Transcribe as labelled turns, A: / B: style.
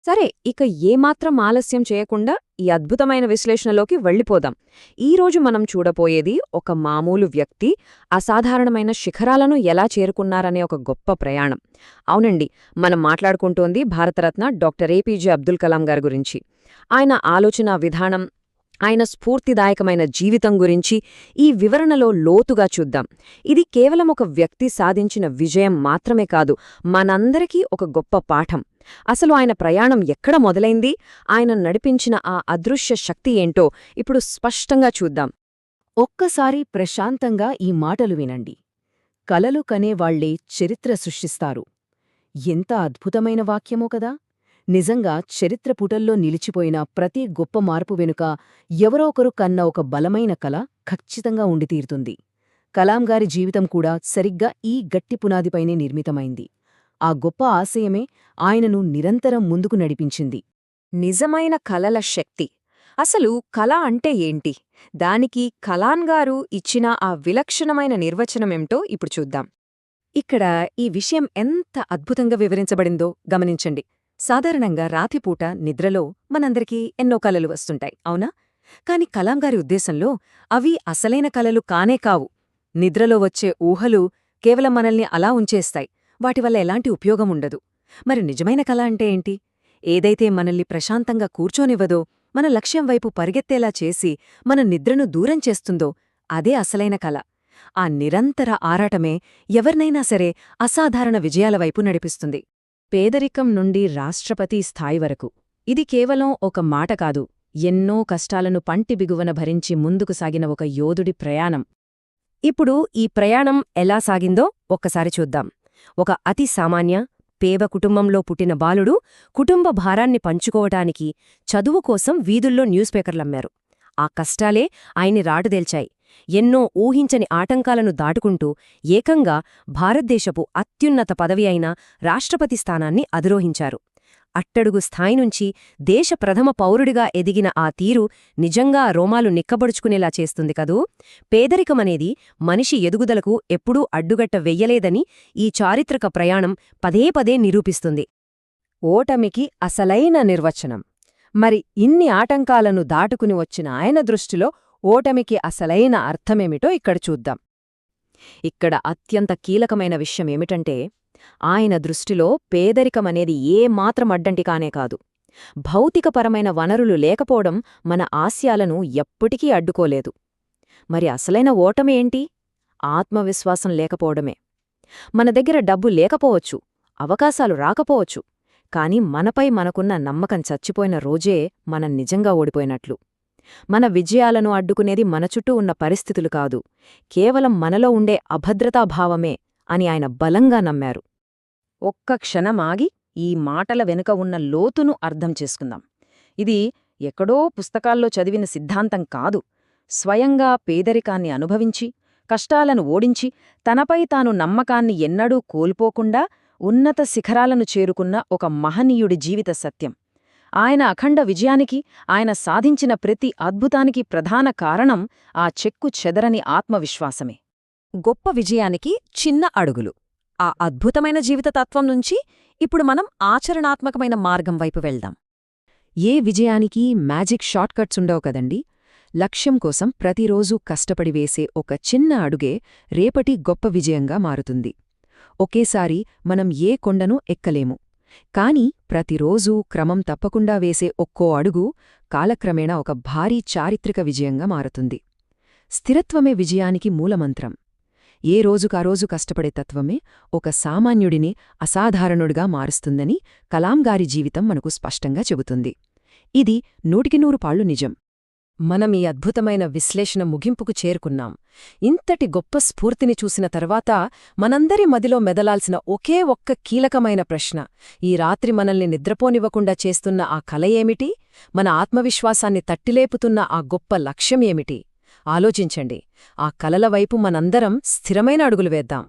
A: సరే, ఇక ఏమాత్రం ఆలస్యం చేయకుండా ఈ అద్భుతమైన విశ్లేషణలోకి వెళ్ళిపోదాం. ఈరోజు మనం చూడపోయేది ఒక మామూలు వ్యక్తి అసాధారణమైన శిఖరాలను ఎలా చేరుకున్నారనే ఒక గొప్ప ప్రయాణం. అవునండి, మనం మాట్లాడుకుంటోంది భారతరత్న డాక్టర్ ఏపీజే అబ్దుల్ కలాం గారి గురించి. ఆయన ఆలోచనా విధానం, ఆయన స్ఫూర్తిదాయకమైన జీవితం గురించి ఈ వివరణలో లోతుగా చూద్దాం. ఇది కేవలం ఒక వ్యక్తి సాధించిన విజయం మాత్రమే కాదు, మనందరికీ ఒక గొప్ప పాఠం. అసలు ఆయన ప్రయాణం ఎక్కడ మొదలైంది, ఆయన నడిపించిన ఆ అదృశ్య శక్తి ఏంటో ఇప్పుడు స్పష్టంగా చూద్దాం.
B: ఒక్కసారి ప్రశాంతంగా ఈ మాటలు వినండి. కలలు కనేవాళ్లే చరిత్ర సృష్టిస్తారు. ఎంత అద్భుతమైన వాక్యమో కదా! నిజంగా చరిత్ర పుటల్లో నిలిచిపోయిన ప్రతి గొప్ప మార్పు వెనుక ఎవరో ఒకరు కన్న ఒక బలమైన కల ఖచ్చితంగా ఉండితీరుతుంది. కలాంగారి జీవితం కూడా సరిగ్గా ఈ గట్టి పునాదిపైనే నిర్మితమైంది. ఆ గొప్ప ఆశయమే ఆయనను నిరంతరం ముందుకు నడిపించింది.
A: నిజమైన కలల శక్తి. అసలు కళ అంటే ఏంటి? దానికి కలాంగారు ఇచ్చిన ఆ విలక్షణమైన నిర్వచనమేంటో ఇప్పుడు చూద్దాం. ఇక్కడ ఈ విషయం ఎంత అద్భుతంగా వివరించబడిందో గమనించండి. సాధారణంగా రాత్రిపూట నిద్రలో మనందరికీ ఎన్నో కలలు వస్తుంటాయి, అవునా? కాని కలాంగారి ఉద్దేశంలో అవి అసలైన కలలు కానే కావు. నిద్రలో వచ్చే ఊహలు కేవలం మనల్ని అలా ఉంచేస్తాయి, వాటివల్ల ఎలాంటి ఉపయోగం ఉండదు. మరి నిజమైన కల అంటే ఏంటి? ఏదైతే మనల్ని ప్రశాంతంగా కూర్చోనివ్వదో, మన లక్ష్యం వైపు పరిగెత్తేలా చేసి మన నిద్రను దూరం చేస్తుందో అదే అసలైన కల. ఆ నిరంతర ఆరాటమే ఎవర్నైనా సరే అసాధారణ విజయాల వైపు నడిపిస్తుంది. పేదరికం నుండి రాష్ట్రపతి స్థాయి వరకు ఇది కేవలం ఒక మాట కాదు, ఎన్నో కష్టాలను పంటి బిగువన భరించి ముందుకు సాగిన ఒక యోధుడి ప్రయాణం. ఇప్పుడు ఈ ప్రయాణం ఎలా సాగిందో ఒక్కసారి చూద్దాం. ఒక అతి సామాన్య, పేద కుటుంబంలో పుట్టిన బాలుడు కుటుంబ భారాన్ని పంచుకోవటానికి చదువు కోసం వీధుల్లో న్యూస్ పేపర్లమ్మారు. ఆ కష్టాలే ఆయన్ని రాటుదేల్చాయి. ఎన్నో ఊహించని ఆటంకాలను దాటుకుంటూ ఏకంగా భారతదేశపు అత్యున్నత పదవి అయిన రాష్ట్రపతి స్థానాన్ని అధిరోహించారు. అట్టడుగు స్థాయి నుంచి దేశ ప్రథమ పౌరుడిగా ఎదిగిన ఆ తీరు నిజంగా రోమాలు నిక్కబడుచుకునేలా చేస్తుంది కదూ! పేదరికమనేది మనిషి ఎదుగుదలకు ఎప్పుడూ అడ్డుగట్ట వెయ్యలేదని ఈ చారిత్రక ప్రయాణం పదే పదే నిరూపిస్తుంది. ఓటమికి అసలైన నిర్వచనం. మరి ఇన్ని ఆటంకాలను దాటుకుని వచ్చిన ఆయన దృష్టిలో ఓటమికి అసలైన అర్థమేమిటో ఇక్కడ చూద్దాం. ఇక్కడ అత్యంత కీలకమైన విషయమేమిటంటే, ఆయన దృష్టిలో పేదరికమనేది ఏమాత్రం అడ్డంటి కానే కాదు. భౌతికపరమైన వనరులు లేకపోవడం మన ఆశయాలను ఎప్పటికీ అడ్డుకోలేదు. మరి అసలైన ఓటమి ఏంటి? ఆత్మవిశ్వాసం లేకపోవడమే. మన దగ్గర డబ్బు లేకపోవచ్చు, అవకాశాలు రాకపోవచ్చు, కాని మనపై మనకున్న నమ్మకం చచ్చిపోయిన రోజే మనం నిజంగా ఓడిపోయినట్లు. మన విజయాలను అడ్డుకునేది మన చుట్టూ ఉన్న పరిస్థితులు కాదు, కేవలం మనలో ఉండే అభద్రతాభావమే అని ఆయన బలంగా నమ్మారు. ఒక్క క్షణమాగి ఈ మాటల వెనుక ఉన్న లోతును అర్థం చేసుకుందాం. ఇది ఎక్కడో పుస్తకాల్లో చదివిన సిద్ధాంతం కాదు. స్వయంగా పేదరికాన్ని అనుభవించి, కష్టాలను ఓడించి, తనపై తాను నమ్మకాన్ని ఎన్నడూ కోల్పోకుండా ఉన్నత శిఖరాలను చేరుకున్న ఒక మహనీయుడి జీవిత సత్యం. ఆయన అఖండ విజయానికి, ఆయన సాధించిన ప్రతి అద్భుతానికి ప్రధాన కారణం ఆ చెక్కు చెదరని ఆత్మవిశ్వాసమే. గొప్ప విజయానికి చిన్న అడుగులు. ఆ అద్భుతమైన జీవితతత్వం నుంచి ఇప్పుడు మనం ఆచరణాత్మకమైన మార్గం వైపు వెళ్దాం. ఏ విజయానికి మ్యాజిక్ షార్ట్కట్స్ ఉండవు కదండి. లక్ష్యం కోసం ప్రతిరోజూ కష్టపడి వేసే ఒక చిన్న అడుగే రేపటి గొప్ప విజయంగా మారుతుంది. ఒకేసారి మనం ఏ కొండనూ ఎక్కలేము, కాని ప్రతిరోజూ క్రమం తప్పకుండా వేసే ఒక్కో అడుగు కాలక్రమేణా ఒక భారీ చారిత్రక విజయంగా మారుతుంది. స్థిరత్వమే విజయానికి మూలమంత్రం. ఏ రోజుకారోజు కష్టపడే తత్వమే ఒక సామాన్యుడిని అసాధారణుడిగా మారుస్తుందని కలాంగారి జీవితం మనకు స్పష్టంగా చెబుతుంది. ఇది 100కి 100 నిజం. మనం ఈ అద్భుతమైన విశ్లేషణ ముగింపుకు చేరుకున్నాం. ఇంతటి గొప్ప స్ఫూర్తిని చూసిన తర్వాత మనందరి మదిలో మెదలాల్సిన ఒకే ఒక్క కీలకమైన ప్రశ్న: ఈ రాత్రి మనల్ని నిద్రపోనివ్వకుండా చేస్తున్న ఆ కల ఏమిటి? మన ఆత్మవిశ్వాసాన్ని తట్టిలేపుతున్న ఆ గొప్ప లక్ష్యం ఏమిటి? ఆలోచించండి. ఆ కలల వైపు మనందరం స్థిరమైన అడుగులు వేద్దాం.